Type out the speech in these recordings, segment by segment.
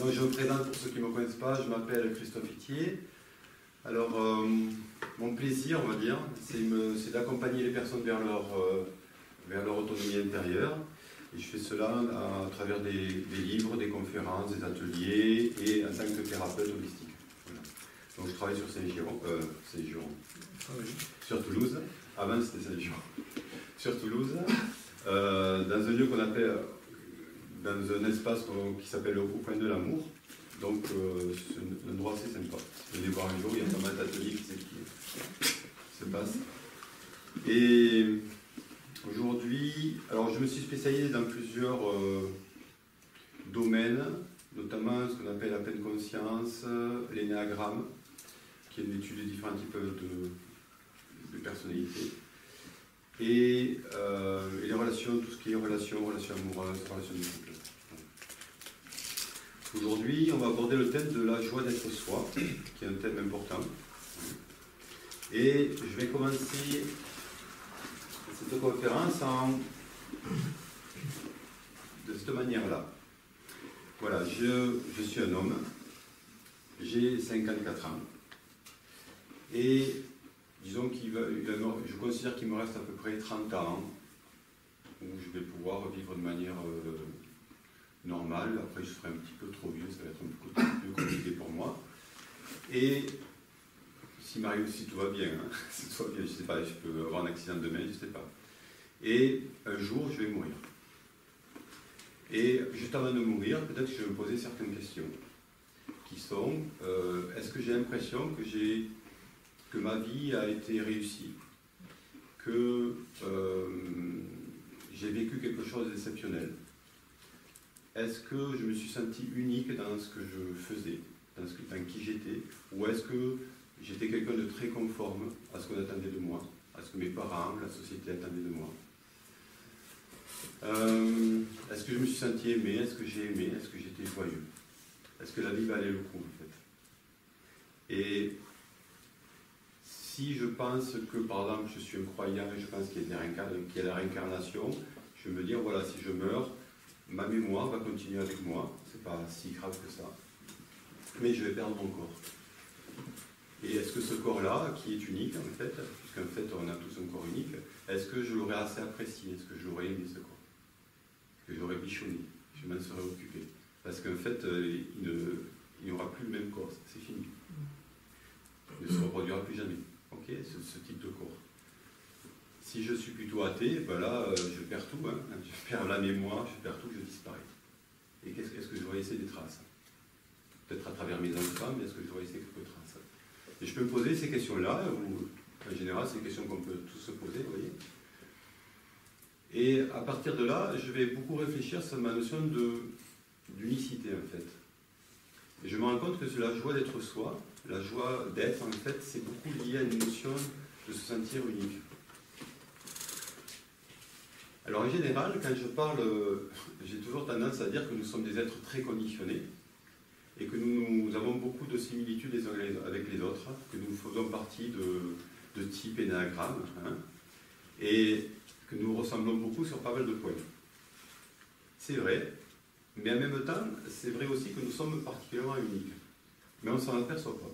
Donc je me présente pour ceux qui ne me connaissent pas, je m'appelle Christophe Itier. Alors, mon plaisir, on va dire, c'est d'accompagner les personnes vers leur autonomie intérieure. Et je fais cela à travers des livres, des conférences, des ateliers et en tant que thérapeute holistique. Voilà. Donc je travaille sur Saint-Giron, sur Toulouse. Avant c'était Saint-Giron. Sur Toulouse, dans un lieu qu'on appelle, dans un espace qui s'appelle Au Point de l'Amour. Donc c'est un endroit assez sympa. Venez voir un jour, il y a pas mal d'ateliers qui se passent. Et aujourd'hui, alors je me suis spécialisé dans plusieurs domaines, notamment ce qu'on appelle la pleine conscience, l'énéagramme, qui est une étude de différents types de personnalités, et les relations, tout ce qui est relations amoureuses, relations de couple. Aujourd'hui, on va aborder le thème de la joie d'être soi, qui est un thème important. Et je vais commencer cette conférence de cette manière-là. Voilà, je suis un homme, j'ai 54 ans, et disons je considère qu'il me reste à peu près 30 ans où je vais pouvoir vivre de manière normale. Après je serai un petit peu trop vieux, ça va être un peu compliqué pour moi. Et si tout va bien, hein, si tout va bien, je ne sais pas, je peux avoir un accident demain, je ne sais pas. Et un jour, je vais mourir. Et juste avant de mourir, peut-être que je vais me poser certaines questions, qui sont, est-ce que j'ai l'impression que ma vie a été réussie, que j'ai vécu quelque chose d'exceptionnel? Est-ce que je me suis senti unique dans ce que je faisais, dans qui j'étais, ou est-ce que j'étais quelqu'un de très conforme à ce qu'on attendait de moi, à ce que mes parents, la société attendaient de moi? Est-ce que je me suis senti aimé? Est-ce que j'ai aimé? Est-ce que j'étais joyeux? Est-ce que la vie valait le coup, en fait? Et si je pense que, par exemple, je suis un croyant et je pense qu'il y a la réincarnation, je vais me dire, voilà, si je meurs, ma mémoire va continuer avec moi, c'est pas si grave que ça, mais je vais perdre mon corps. Et est-ce que ce corps-là, qui est unique en fait, puisqu'en fait on a tous un corps unique, est-ce que je l'aurais assez apprécié? Est-ce que je l'aurais aimé ce corps? Est-ce que j'aurais bichonné? Je m'en serais occupé? Parce qu'en fait, il n'y aura plus le même corps, c'est fini. Il ne se reproduira plus jamais. Ok, ce type de corps. Si je suis plutôt athée, ben là, je perds tout, hein. Je perds la mémoire, je perds tout, je disparais. Et est-ce que j'aurais laissé des traces? Peut-être à travers mes enfants, mais est-ce que j'aurais laissé quelques traces? Et je peux me poser ces questions-là, ou en général, c'est des questions qu'on peut tous se poser, vous voyez. Et à partir de là, je vais beaucoup réfléchir sur ma notion d'unicité, en fait. Et je me rends compte que la joie d'être soi, la joie d'être, en fait, c'est beaucoup lié à une notion de se sentir unique. Alors en général, quand je parle, j'ai toujours tendance à dire que nous sommes des êtres très conditionnés et que nous avons beaucoup de similitudes les uns avec les autres, que nous faisons partie de type énéagramme, hein, et que nous ressemblons beaucoup sur pas mal de points. C'est vrai, mais en même temps, c'est vrai aussi que nous sommes particulièrement uniques, mais on ne s'en aperçoit pas.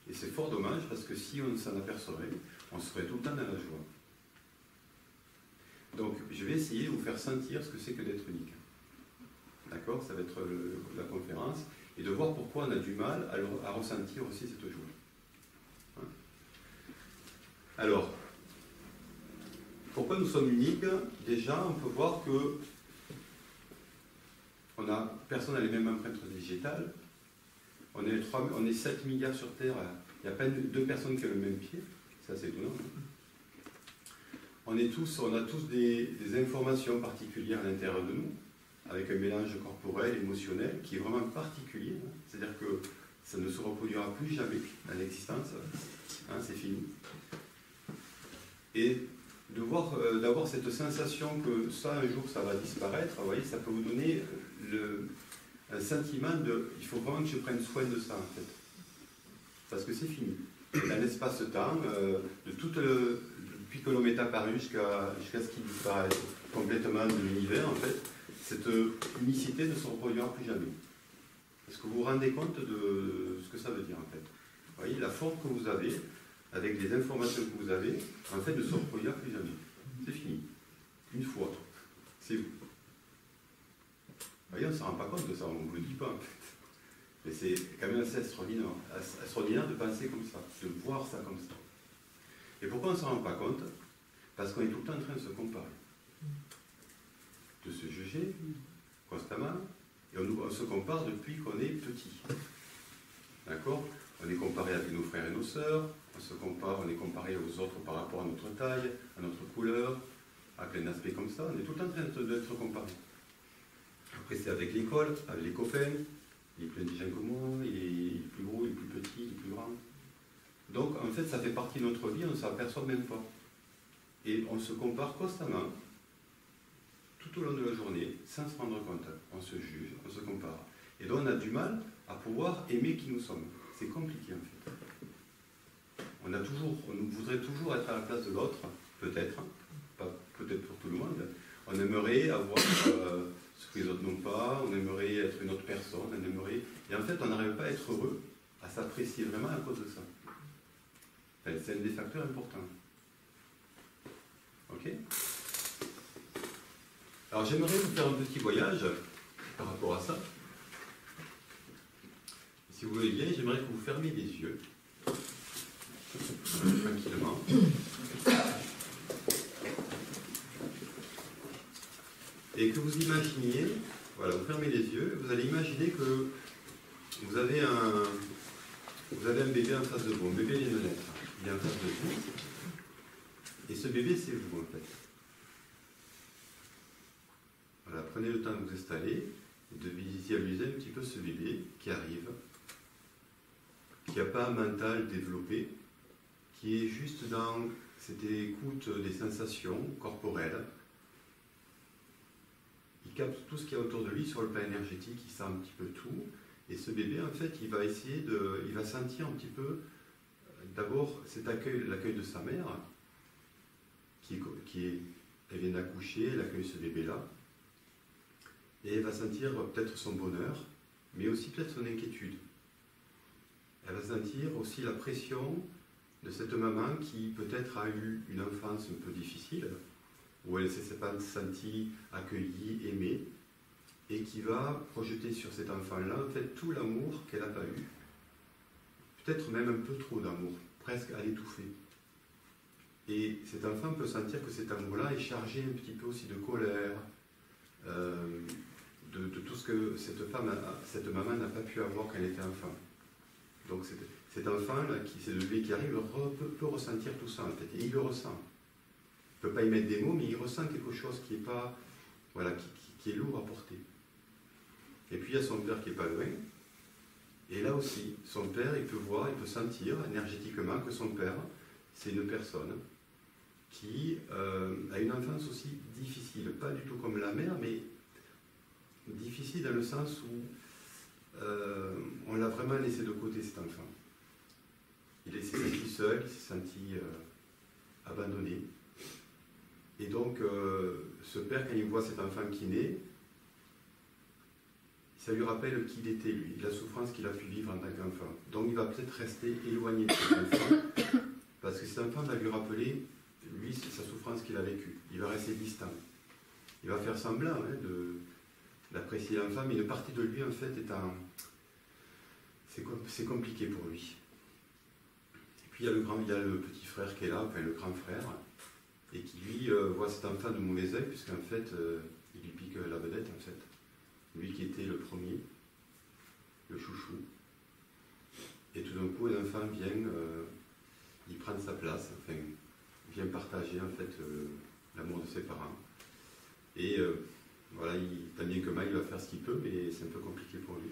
Et c'est fort dommage parce que si on s'en apercevait, on serait tout le temps dans la joie. Donc, je vais essayer de vous faire sentir ce que c'est que d'être unique. D'accord? Ça va être la conférence. Et de voir pourquoi on a du mal à ressentir aussi cette joie. Hein? Alors, pourquoi nous sommes uniques? Déjà, on peut voir que personne n'a les mêmes empreintes digitales. On est 7 milliards sur Terre. Il y a à peine 2 personnes qui ont le même pied. C'est assez étonnant. Hein? On a tous des informations particulières à l'intérieur de nous, avec un mélange corporel, émotionnel, qui est vraiment particulier. Hein. C'est-à-dire que ça ne se reproduira plus jamais dans l'existence. Hein, c'est fini. Et d'avoir cette sensation que ça, un jour, ça va disparaître, vous voyez, ça peut vous donner un sentiment de « il faut vraiment que je prenne soin de ça, en fait ». Parce que c'est fini. Dans l'espace-temps, depuis que l'homme est apparu jusqu'à ce qu'il disparaisse complètement de l'univers, en fait, cette unicité ne se reproduira plus jamais. Est-ce que vous vous rendez compte de ce que ça veut dire en fait? Vous voyez, la force que vous avez, avec les informations que vous avez, en fait, ne se reproduira plus jamais. C'est fini. Une fois. C'est vous. Vous voyez, on ne se rend pas compte de ça, on ne vous le dit pas en fait. Mais c'est quand même assez extraordinaire de penser comme ça, de voir ça comme ça. Et pourquoi on ne s'en rend pas compte? Parce qu'on est tout le temps en train de se comparer. De se juger constamment. Et on se compare depuis qu'on est petit. D'accord? On est comparé avec nos frères et nos sœurs, on est comparé aux autres par rapport à notre taille, à notre couleur, à plein d'aspects comme ça. On est tout le temps en train d'être comparé. Après, c'est avec l'école, avec les copains. Il est plus intelligent que moi, il est plus gros, il est plus petit, il est plus grand. Donc, en fait, ça fait partie de notre vie, on ne s'aperçoit même pas. Et on se compare constamment, tout au long de la journée, sans se rendre compte. On se juge, on se compare. Et donc, on a du mal à pouvoir aimer qui nous sommes. C'est compliqué, en fait. On voudrait toujours être à la place de l'autre, peut-être, pas peut-être pour tout le monde. On aimerait avoir ce que les autres n'ont pas, on aimerait être une autre personne, on aimerait... Et en fait, on n'arrive pas à être heureux, à s'apprécier vraiment à cause de ça. Enfin, c'est un des facteurs importants. Ok? Alors, j'aimerais vous faire un petit voyage par rapport à ça. Si vous voulez bien, j'aimerais que vous fermiez les yeux. Tranquillement. Et que vous imaginiez, voilà, vous fermez les yeux, vous allez imaginer que vous avez un bébé en face de vous. Un bébé vient de naître. Il est en face de vous. Et ce bébé, c'est vous, en fait. Voilà, prenez le temps de vous installer et de visualiser un petit peu ce bébé qui arrive, qui n'a pas un mental développé, qui est juste dans cette écoute des sensations corporelles. Il capte tout ce qu'il y a autour de lui sur le plan énergétique, il sent un petit peu tout. Et ce bébé, en fait, il va sentir un petit peu, d'abord, l'accueil de sa mère, elle vient d'accoucher, elle accueille ce bébé-là. Et elle va sentir peut-être son bonheur, mais aussi peut-être son inquiétude. Elle va sentir aussi la pression de cette maman qui peut-être a eu une enfance un peu difficile, où elle ne s'est pas sentie accueillie, aimée, et qui va projeter sur cet enfant-là en fait tout l'amour qu'elle n'a pas eu, peut-être même un peu trop d'amour, presque à l'étouffer. Et cet enfant peut sentir que cet amour-là est chargé un petit peu aussi de colère, de tout ce que cette maman n'a pas pu avoir quand elle était enfant. Donc cet enfant-là, c'est le bébé qui arrive, peut ressentir tout ça en fait, et il le ressent. Il ne peut pas y mettre des mots, mais il ressent quelque chose qui est pas, voilà, qui est lourd à porter. Et puis il y a son père qui n'est pas loin, et là aussi, son père, il peut voir, il peut sentir énergétiquement que son père, c'est une personne qui a une enfance aussi difficile, pas du tout comme la mère, mais difficile dans le sens où on l'a vraiment laissé de côté cet enfant. Il s'est senti seul, il s'est senti abandonné. Et donc, ce père, quand il voit cet enfant qui naît, ça lui rappelle qui il était, lui, la souffrance qu'il a pu vivre en tant qu'enfant. Donc, il va peut-être rester éloigné de cet enfant, parce que cet enfant va lui rappeler, lui, sa souffrance qu'il a vécue. Il va rester distant. Il va faire semblant d'apprécier l'enfant, mais une partie de lui, en fait, c'est compliqué pour lui. Et puis, il y a le petit frère qui est là, enfin, le grand frère, et qui, lui, voit cet enfant de mauvais œil, puisqu'en fait, il lui pique la vedette, en fait. Lui qui était le premier, le chouchou. Et tout d'un coup, un enfant vient, il prend sa place, enfin, vient partager, en fait, l'amour de ses parents. Et voilà, tant bien que mal, il va faire ce qu'il peut, mais c'est un peu compliqué pour lui.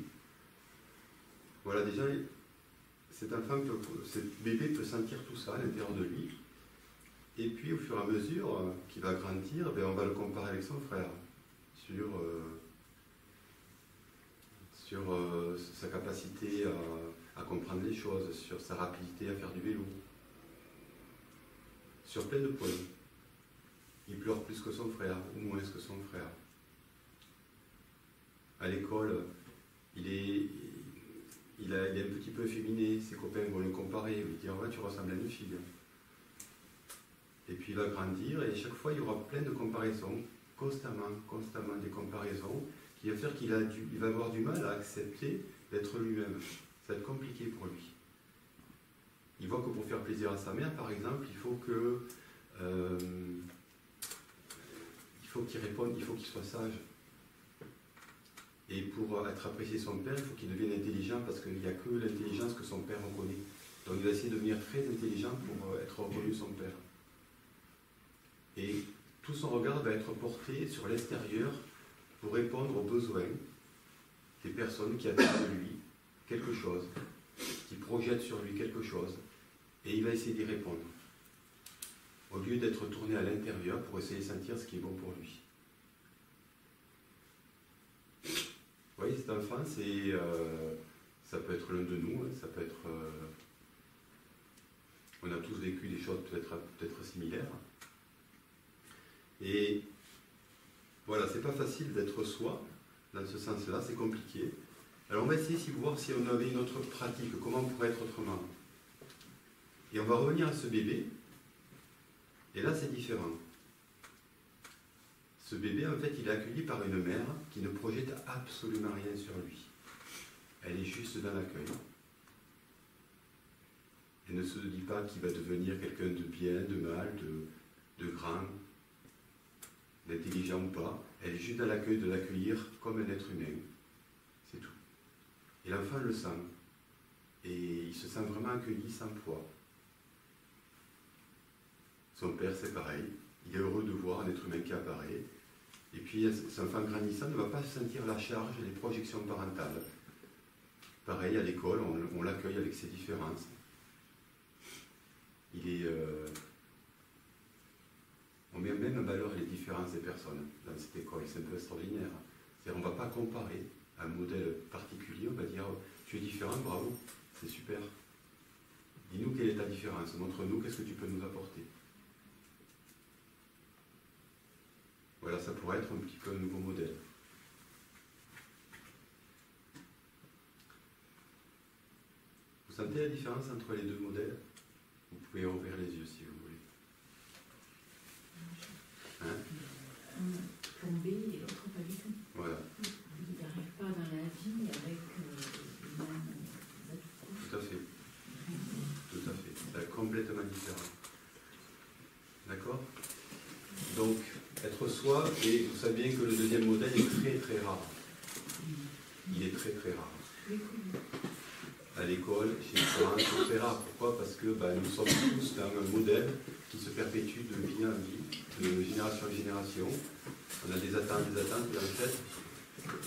Voilà, déjà, cet bébé peut sentir tout ça à l'intérieur de lui. Et puis, au fur et à mesure qu'il va grandir, on va le comparer avec son frère sur sa capacité à comprendre les choses, sur sa rapidité à faire du vélo, sur plein de points. Il pleure plus que son frère, ou moins que son frère. À l'école, il il est un petit peu efféminé, ses copains vont le comparer, lui dire ouais, tu ressembles à une fille. Et puis il va grandir et à chaque fois il y aura plein de comparaisons, constamment des comparaisons, qui va faire qu'il va avoir du mal à accepter d'être lui-même. Ça va être compliqué pour lui. Il voit que pour faire plaisir à sa mère, par exemple, il faut qu'il réponde, il faut qu'il soit sage. Et pour être apprécié son père, il faut qu'il devienne intelligent parce qu'il n'y a que l'intelligence que son père reconnaît. Donc il va essayer de devenir très intelligent pour être reconnu son père. Et tout son regard va être porté sur l'extérieur pour répondre aux besoins des personnes qui attendent de lui quelque chose, qui projettent sur lui quelque chose, et il va essayer d'y répondre. Au lieu d'être tourné à l'intérieur pour essayer de sentir ce qui est bon pour lui. Vous voyez, cet enfant, ça peut être l'un de nous, hein, ça peut être... on a tous vécu des choses peut-être similaires. Et voilà, c'est pas facile d'être soi, dans ce sens-là, c'est compliqué. Alors on va essayer de voir si on avait une autre pratique, comment on pourrait être autrement. Et on va revenir à ce bébé, et là c'est différent. Ce bébé, en fait, il est accueilli par une mère qui ne projette absolument rien sur lui. Elle est juste dans l'accueil. Elle ne se dit pas qu'il va devenir quelqu'un de bien, de mal, de grand, d'intelligent ou pas. Elle est juste dans l'accueil de l'accueillir comme un être humain. C'est tout. Et l'enfant le sent. Et il se sent vraiment accueilli sans poids. Son père, c'est pareil. Il est heureux de voir un être humain qui apparaît. Et puis, cet enfant grandissant ne va pas sentir la charge et les projections parentales. Pareil, à l'école, on l'accueille avec ses différences. On met même en valeur les différences des personnes dans cette école. C'est un peu extraordinaire. C'est-à-dire, on ne va pas comparer un modèle particulier. On va dire, tu es différent, bravo, c'est super. Dis-nous quelle est ta différence. Montre-nous qu'est-ce que tu peux nous apporter. Voilà, ça pourrait être un petit peu un nouveau modèle. Vous sentez la différence entre les deux modèles? Vous pouvez ouvrir les yeux si vous voulez. Hein? Tombé et l'autre pas du tout. Voilà. Il n'arrive pas dans la vie avec les mêmes atouts. Tout à fait. Tout à fait. C'est complètement différent. D'accord? Donc, être soi, et vous savez bien que le deuxième modèle est très très rare. Il est très très rare. À l'école, chez les parents, c'est très rare. Pourquoi? Parce que nous sommes tous dans un modèle qui se perpétue de vie en vie, de génération en génération. On a des attentes, et en fait,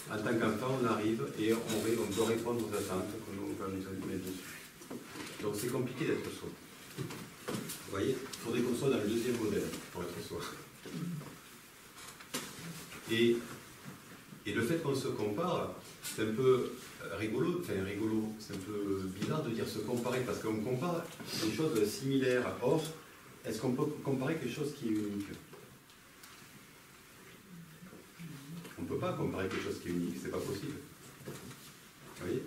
en tant qu'enfant, on arrive et on doit répondre aux attentes qu'on va nous mettre dessus. Donc c'est compliqué d'être soi. Vous voyez, il faudrait qu'on soit dans le deuxième modèle pour être soi. Et le fait qu'on se compare, c'est un peu rigolo, c'est un peu bizarre de dire se comparer, parce qu'on compare des choses similaires. Or, est-ce qu'on peut comparer quelque chose qui est unique? On ne peut pas comparer quelque chose qui est unique, c'est pas possible. Vous voyez?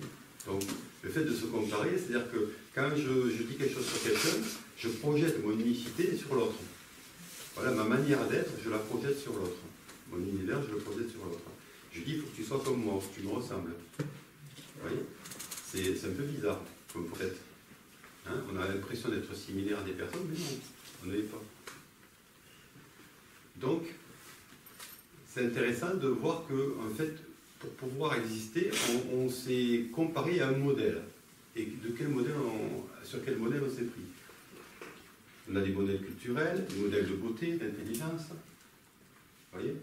Donc, le fait de se comparer, c'est-à-dire que quand je dis quelque chose sur quelqu'un, je projette mon unicité sur l'autre. Voilà, ma manière d'être, je la projette sur l'autre. Mon univers, je le projette sur l'autre. Je dis, il faut que tu sois comme moi, que tu me ressembles. Vous voyez? C'est un peu bizarre, comme pour être. Hein? On a l'impression d'être similaire à des personnes, mais non, on ne l'est pas. Donc, c'est intéressant de voir que, en fait, pour pouvoir exister, on s'est comparé à un modèle. Et de quel modèle sur quel modèle on s'est pris? On a des modèles culturels, des modèles de beauté, d'intelligence. Vous voyez?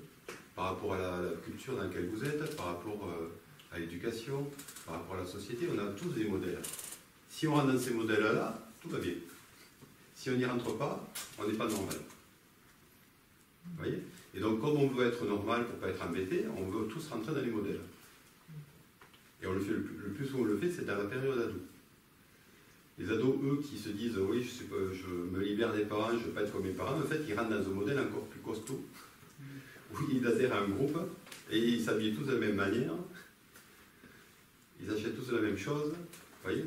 Par rapport à la culture dans laquelle vous êtes, par rapport à l'éducation, par rapport à la société, on a tous des modèles. Si on rentre dans ces modèles-là, tout va bien. Si on n'y rentre pas, on n'est pas normal. Vous voyez? Et donc, comme on veut être normal pour ne pas être embêté, on veut tous rentrer dans les modèles. Et on le fait le plus souvent on le fait, c'est dans la période ado. Les ados, eux, qui se disent « oui, je me libère des parents, je ne veux pas être comme mes parents », en fait, ils rentrent dans un modèle encore plus costaud, où ils adhèrent à un groupe, et ils s'habillent tous de la même manière. ils achètent tous la même chose, vous voyez?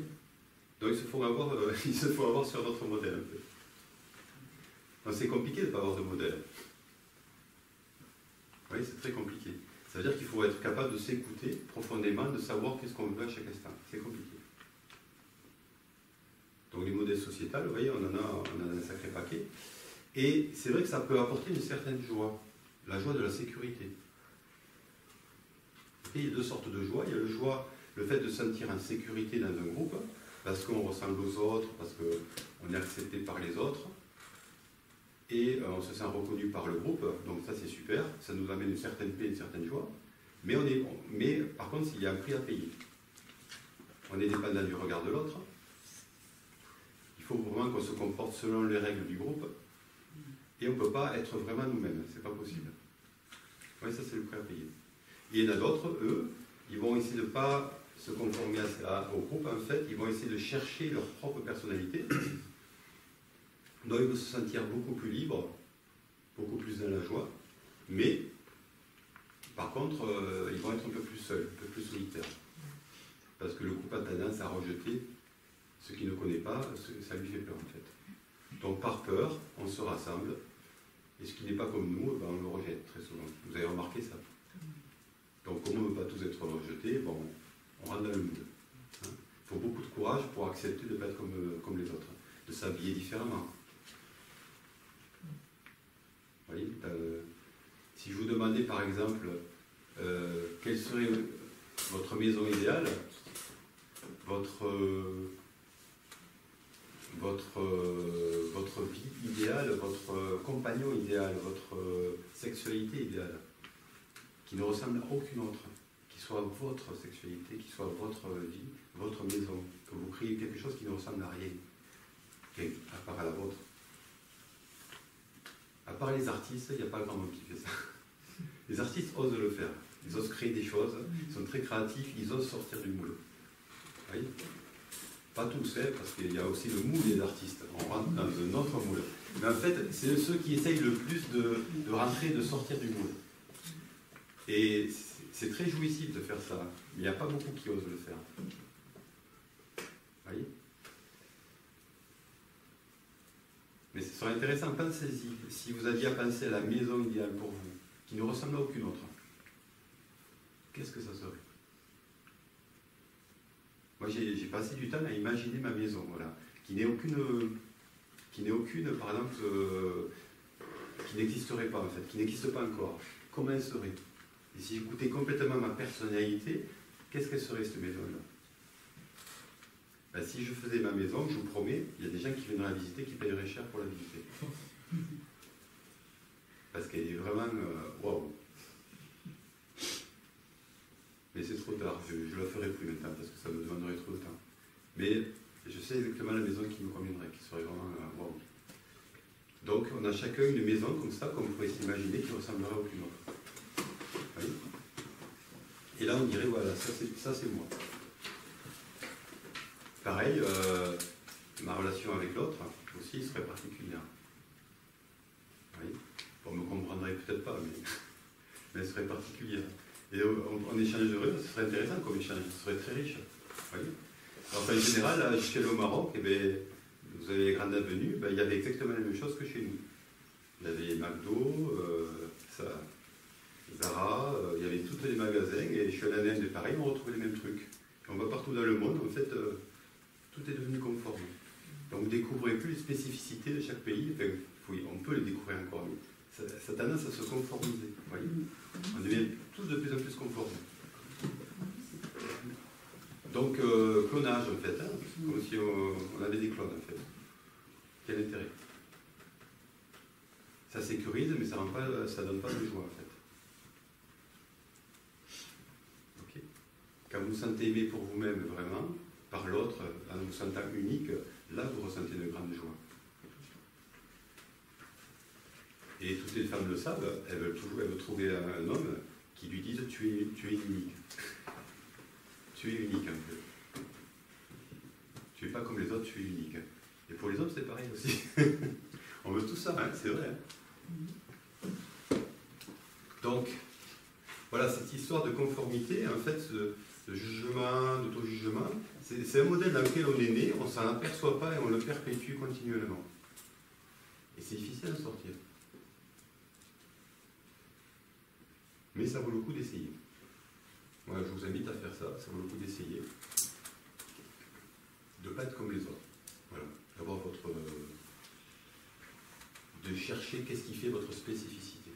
Donc ils se font avoir sur notre modèle. En fait. Donc c'est compliqué de ne pas avoir de modèle. Vous voyez, c'est très compliqué. Ça veut dire qu'il faut être capable de s'écouter profondément, de savoir qu'est-ce qu'on veut à chaque instant. C'est compliqué. Donc les modèles sociétals, vous voyez, on en a un sacré paquet. Et c'est vrai que ça peut apporter une certaine joie. La joie de la sécurité. Et il y a deux sortes de joie. Il y a le fait de se sentir en sécurité dans un groupe, parce qu'on ressemble aux autres, parce qu'on est accepté par les autres, et on se sent reconnu par le groupe, donc ça c'est super, ça nous amène une certaine paix, une certaine joie, mais par contre il y a un prix à payer. On est dépendant du regard de l'autre, il faut vraiment qu'on se comporte selon les règles du groupe, et on ne peut pas être vraiment nous-mêmes, c'est pas possible. Oui, ça c'est le prix à payer. Et il y en a d'autres, eux, ils vont essayer de ne pas se conformer au groupe, en fait, ils vont essayer de chercher leur propre personnalité. Donc ils vont se sentir beaucoup plus libres, beaucoup plus dans la joie, mais par contre, ils vont être un peu plus seuls, un peu plus solitaires. Parce que le groupe a tendance à rejeter ce qu'il ne connaît pas, ça lui fait peur en fait. Donc par peur, on se rassemble, et ce qui n'est pas comme nous, ben, on le rejette très souvent. Vous avez remarqué ça? Donc comme on ne veut pas tous être rejetés, bon, on rentre dans le moule. Il faut beaucoup de courage pour accepter de ne pas être comme les autres, de s'habiller différemment. Vous voyez, si je vous demandais par exemple quelle serait votre maison idéale, votre vie idéale, votre compagnon idéal, votre sexualité idéale, qui ne ressemble à aucune autre, qui soit votre sexualité, qui soit votre vie, votre maison, que vous créez quelque chose qui ne ressemble à rien, à part à la vôtre. À part les artistes, il n'y a pas grand monde qui fait ça. Les artistes osent le faire. Ils osent créer des choses, ils sont très créatifs, ils osent sortir du moule. Vous voyez? Pas tous, parce qu'il y a aussi le moule des artistes. On rentre dans un autre moule. Mais en fait, c'est ceux qui essayent le plus de rentrer, de sortir du moule. Et c'est très jouissif de faire ça. Mais il n'y a pas beaucoup qui osent le faire. Vous voyez? Mais ce serait intéressant, pensez-y, si vous aviez à penser à la maison idéale pour vous, qui ne ressemble à aucune autre, qu'est-ce que ça serait? Moi, j'ai passé du temps à imaginer ma maison, voilà, qui n'ait aucune, par exemple, qui n'existerait pas, en fait, qui n'existe pas encore. Comment elle serait? Et si j'écoutais complètement ma personnalité, qu'est-ce qu'elle serait, cette maison-là? Ben, si je faisais ma maison, je vous promets, il y a des gens qui viendraient la visiter, qui paieraient cher pour la visiter. Parce qu'elle est vraiment... Waouh! Mais c'est trop tard, je ne la ferai plus maintenant, parce que ça me demanderait trop de temps. Mais je sais exactement la maison qui me conviendrait, qui serait vraiment... Waouh! Donc, on a chacun une maison comme ça, comme vous pouvez s'imaginer, qui ressemblerait à aucune autre. Oui. Et là, on dirait, voilà, ça c'est moi. Pareil, ma relation avec l'autre aussi serait particulière. Oui. Bon, on me comprendrait peut-être pas, mais elle serait particulière. Et on échangerait, ce serait intéressant comme échange, ce serait très riche. Oui. Alors, en général, là, je suis allé au Maroc, et bien, vous avez les grandes avenues, ben, il y avait exactement la même chose que chez nous. Il y avait McDo, Zara, il y avait tous les magasins, et je suis allé en Inde, pareil, on retrouve les mêmes trucs. Et on va partout dans le monde, en fait, tout est devenu conforme. Donc vous ne découvrez plus les spécificités de chaque pays, enfin, oui, on peut les découvrir encore, mais ça a tendance à se conformiser. Vous voyez, on devient tous de plus en plus conformes. Donc, clonage en fait, comme si on avait des clones en fait. Quel intérêt? Ça sécurise, mais ça ne donne pas de joie en fait. Okay. Quand vous vous sentez aimé pour vous-même vraiment, par l'autre, en vous sentant unique, là vous ressentez une grande joie. Et toutes les femmes le savent, elles veulent trouver un homme qui lui dise tu es unique. Tu es unique un peu. Tu n'es pas comme les autres, tu es unique. Et pour les autres, c'est pareil aussi. On veut tout ça, hein, c'est vrai. Hein. Donc, voilà, cette histoire de conformité, en fait, de jugement, d'auto-jugement. C'est un modèle dans lequel on est né, on ne s'en aperçoit pas et on le perpétue continuellement. Et c'est difficile de sortir. Mais ça vaut le coup d'essayer. Moi, je vous invite à faire ça, ça vaut le coup d'essayer. De ne pas être comme les autres. Voilà. D'avoir votre... de chercher qu'est-ce qui fait votre spécificité.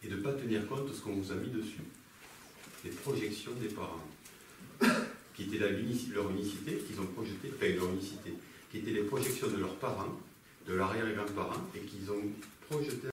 Et de ne pas tenir compte de ce qu'on vous a mis dessus. Les projections des parents, qui étaient leur unicité, qu'ils ont projeté, enfin leur unicité, qui étaient les projections de leurs parents, de l'arrière-grand-parents, et qu'ils ont projeté